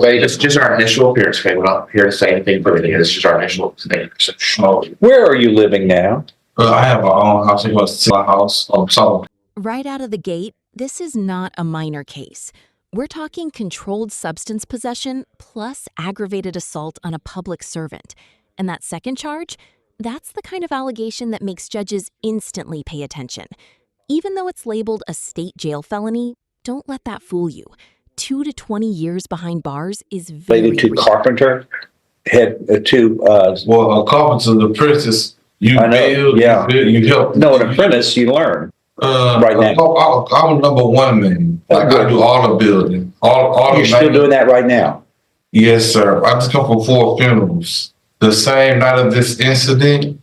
It's just our initial appearance. Okay, we're not here to say anything for anything. It's just our initial statement. Where are you living now? I have my own house. It was my house. So Right out of the gate, this is not a minor case. We're talking controlled substance possession plus aggravated assault on a public servant. And that second charge, that's the kind of allegation that makes judges instantly pay attention. Even though it's labeled a state jail felony, don't let that fool you. 2 to 20 years behind bars is very Related to real. carpenter, head to well, a carpenter, the apprentice, you I know, build, yeah. you help. no, an apprentice. You learn. Right now. I'm number one man. Like I do all the building, all You're the still doing that right now. Yes, sir. I just come from 4 funerals. The same night of this incident,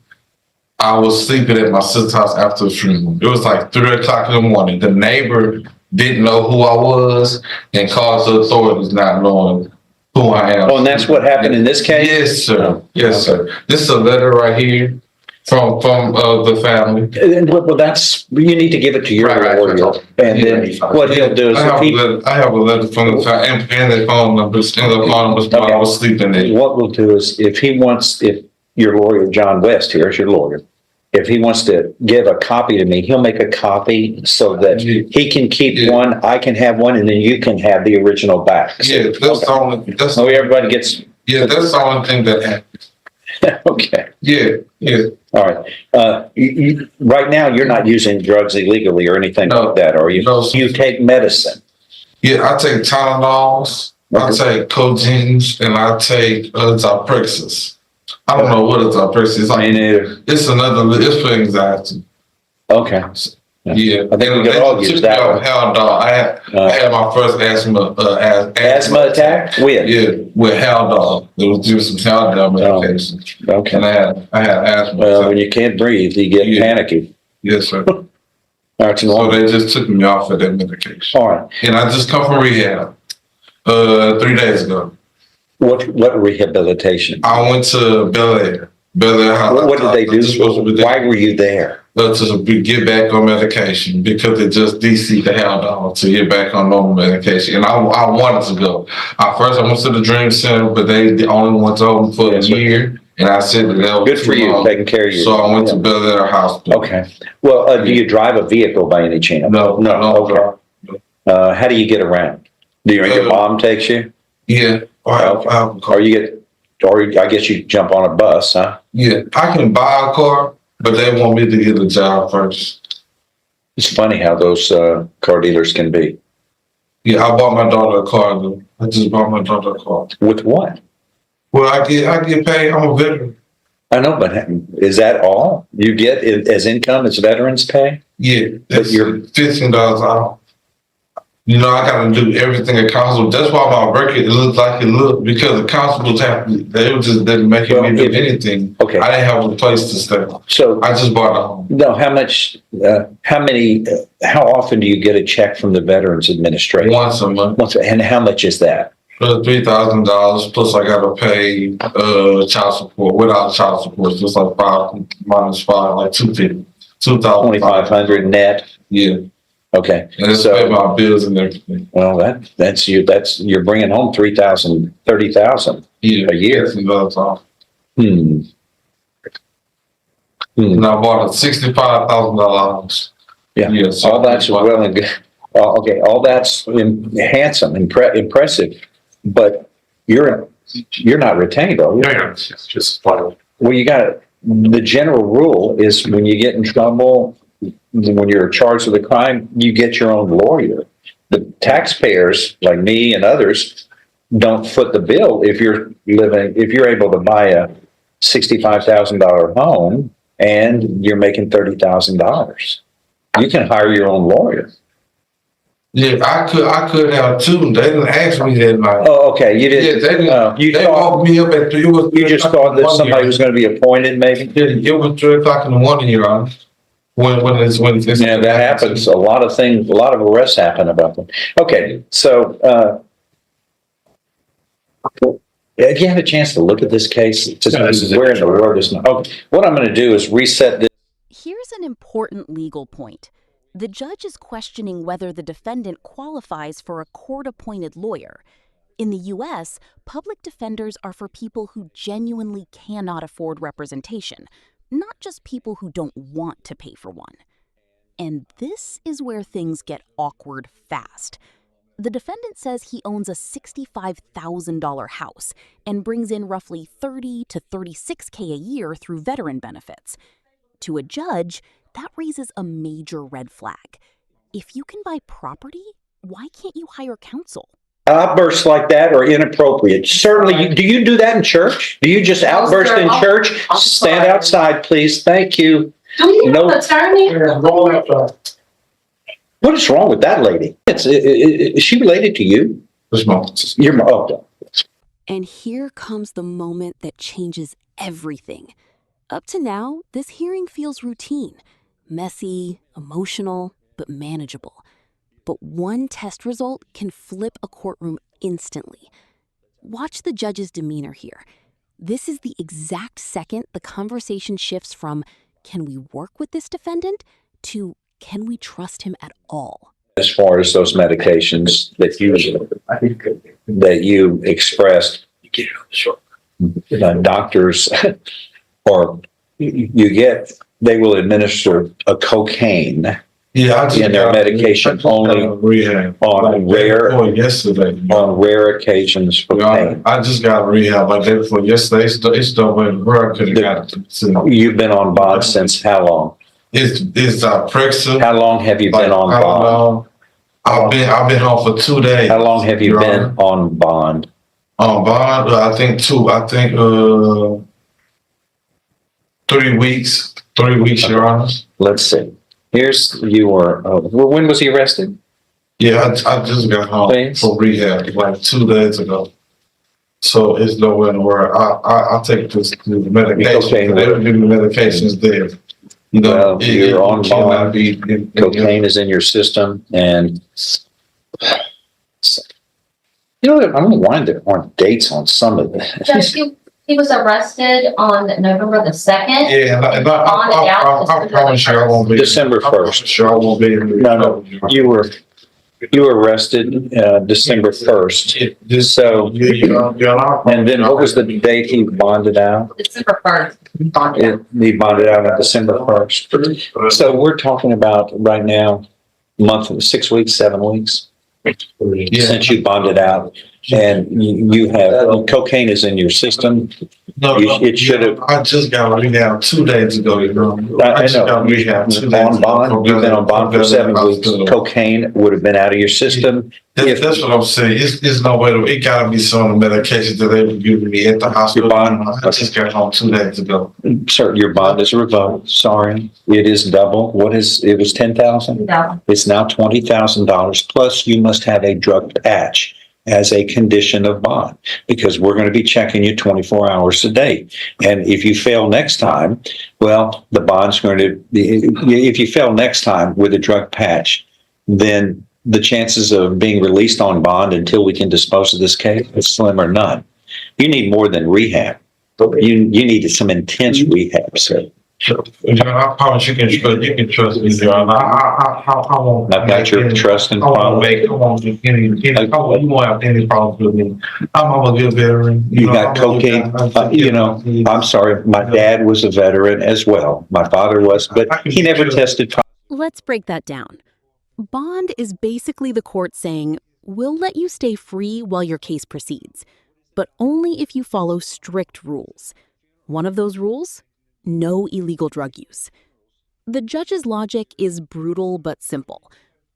I was sleeping at my sister's house after a funeral. It was like 3 o'clock in the morning. The neighbor didn't know who I was and caused the authorities not knowing who I am. Oh, and that's what happened in this case? Yes, sir. Yes, sir. This is a letter right here from the family. Well, that's, you need to give it to your lawyer. And then what he'll do is, I have a letter from the family and their phone numbers and the phone numbers while I was sleeping there. what we'll do is, if your lawyer, John West, here is your lawyer, if he wants to give a copy to me, he'll make a copy so that he can keep one, I can have one, and then you can have the original back. Yeah, that's the only. That's So everybody gets. Yeah, that's the only thing that happened. Okay. Yeah, yeah. All right. Right now, you're not using drugs illegally or anything like that, are you? No, sir. You take medicine. Yeah, I take Tylenols, I take codeines, and I take Zyprexa. I don't know what a Zyprexa is. Like, it's it's for anxiety. Okay. Yeah, I think we could all use that one. Haldol. I had my first asthma attack with? Yeah, with Haldol. It was just some Haldol medication. Okay. And I had asthma. Well, when you can't breathe, you get panicky. Yes, sir. All right, so they just took me off of that medication. All right. And I just come from rehab 3 days ago. What rehabilitation? I went to Bel Air. What did they do? Why were you there? To get back on medication because they just DC'd the Haldol to get back on normal medication. And I wanted to go. First, I went to the Dream Center, but they only went to open for a year. And I said that was good for you, taking care of you. So I went to Bel Air Hospital. Okay. Well, do you drive a vehicle by any chance? No. Okay. How do you get around? Do your mom takes you? Yeah. I have a car. Or I guess you jump on a bus, huh? Yeah. I can buy a car, but they want me to get a job first. It's funny how those car dealers can be. Yeah, I bought my daughter a car, though. I just bought my daughter a car. With what? Well, I get paid. I'm a veteran. I know, but is that all you get as income as veterans pay? Yeah, but you're $15 off. You know, I got to do everything at constable. That's why my record it looked like it looked because the constables they just didn't make me do anything. Okay, I didn't have a place to stay, so I just bought a home. No, how much? How often do you get a check from the Veterans Administration? Once a month. And how much is that? $3,000 plus I got to pay child support. Without child support, it's just like 5 minus 5, like $2,500. $2,500 net. Yeah. Okay. And it's pay my bills and everything. Well, that's you're bringing home $30,000 a year. $15 And I bought a $65,000. Yeah. So all that's well and good. Okay. All that's handsome, impressive, but you're not retained, are you? Yeah, it's just fun. Well, the general rule is when you get in trouble, when you're charged with a crime, you get your own lawyer. The taxpayers, like me and others, don't foot the bill if you're able to buy a $65,000 home and you're making $30,000. You can hire your own lawyer. Yeah, I could have too. They didn't ask me that night. Oh, okay. You didn't. Yeah, they woke me up at 3. You just thought that somebody was going to be appointed, maybe. Yeah, it was 3 o'clock in the morning, Your Honor. When it's yeah, that happens. A lot of things, a lot of arrests happen about them. Okay, so have you had a chance to look at this case? Where in the world is not? Okay, what I'm going to do is reset this. Here's an important legal point. The judge is questioning whether the defendant qualifies for a court-appointed lawyer. In the US, public defenders are for people who genuinely cannot afford representation, not just people who don't want to pay for one. And this is where things get awkward fast. The defendant says he owns a $65,000 house and brings in roughly $30 to $36K a year through veteran benefits. To a judge, that raises a major red flag. If you can buy property, why can't you hire counsel? Outbursts like that are inappropriate. Certainly, do you do that in church? Do you just outburst in church? Stand outside, please. Thank you. Do you No. have an attorney? What is wrong with that lady? Is she related to you? This mom. Your mom. And here comes the moment that changes everything. Up to now, this hearing feels routine, messy, emotional, but manageable. But one test result can flip a courtroom instantly. Watch the judge's demeanor here. This is the exact second the conversation shifts from, can we work with this defendant, to, can we trust him at all? As far as those medications that you expressed, doctors or they will administer a cocaine Yeah, I just in their got- medication I just got only rehab on day rare before yesterday. on rare occasions for pain. I just got rehab like day before yesterday. It's the way the world could have got to. You've been on bond since how long? It's Prexel. How long have you been on I don't bond? know. I've been home for 2 days. How long have you Your been Honor. on bond? On bond? I think 3 weeks. 3 weeks, Your Honor. Let's see. When was he arrested? Yeah, I just got home Thanks. from rehab like 2 days ago. So it's nowhere in the world. I take this the medication. Okay. They don't give me medications there. You know, Well, you're on cannot bond. be Cocaine is in your system, and you know, I don't know why there aren't dates on some of Judge, it. he was arrested on November the 2nd. Yeah, and I promise you I won't be. December I promise 1st. you I won't be. No, you were arrested December 1st. So, and then what was the date he bonded out? December 1st. He bonded out on December 1st. So we're talking about right now, 6 weeks, 7 weeks since you bonded out, and you have cocaine is in your system. No, It should have. I just got rehab 2 days ago, you know. I just know. got rehab 2 days On bond, you've been on bond for 7 weeks. Cocaine would have been out of your system. That's what I'm saying. It's no way it gotta be some medication that they were giving me at the hospital. bond- I just got home 2 days ago. Sir, your bond is revoked. Sorry. It is double. It was 10,000? No. It's now $20,000. Plus you must have a drug patch as a condition of bond, because we're going to be checking you 24 hours a day. And if you fail next time, well, the bond's going to be, if you fail next time with a drug patch, then the chances of being released on bond until we can dispose of this case is slim or none. You need more than rehab. You needed some intense rehab, sir. I promise you can trust me, John. I won't. I've got your trust and I won't follow. make, I won't do you won't have any problems with me. I'm a good veteran. You got cocaine, I'm sorry, my dad was a veteran as well. My father was, but he never tested. Let's break that down. Bond is basically the court saying, we'll let you stay free while your case proceeds, but only if you follow strict rules. One of those rules? No illegal drug use. The judge's logic is brutal but simple.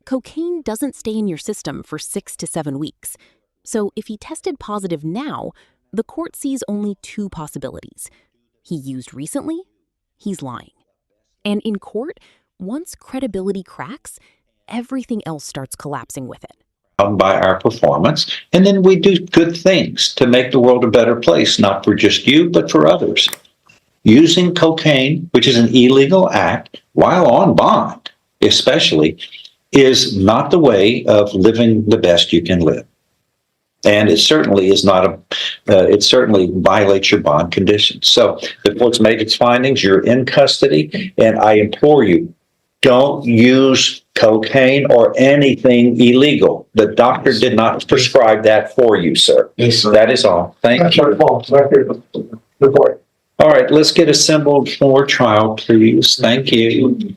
Cocaine doesn't stay in your system for 6 to 7 weeks. So if he tested positive now, the court sees only 2 possibilities. He used recently, he's lying. And in court, once credibility cracks, everything else starts collapsing with it. By our performance, and then we do good things to make the world a better place, not for just you, but for others. Using cocaine, which is an illegal act, while on bond, especially, is not the way of living the best you can live. And it certainly is not it certainly violates your bond conditions. So the court's made its findings, you're in custody, and I implore you, don't use cocaine or anything illegal. The doctor did not prescribe that for you, sir. Yes, sir. That is all. Thank you. All right, let's get assembled for trial, please. Thank you.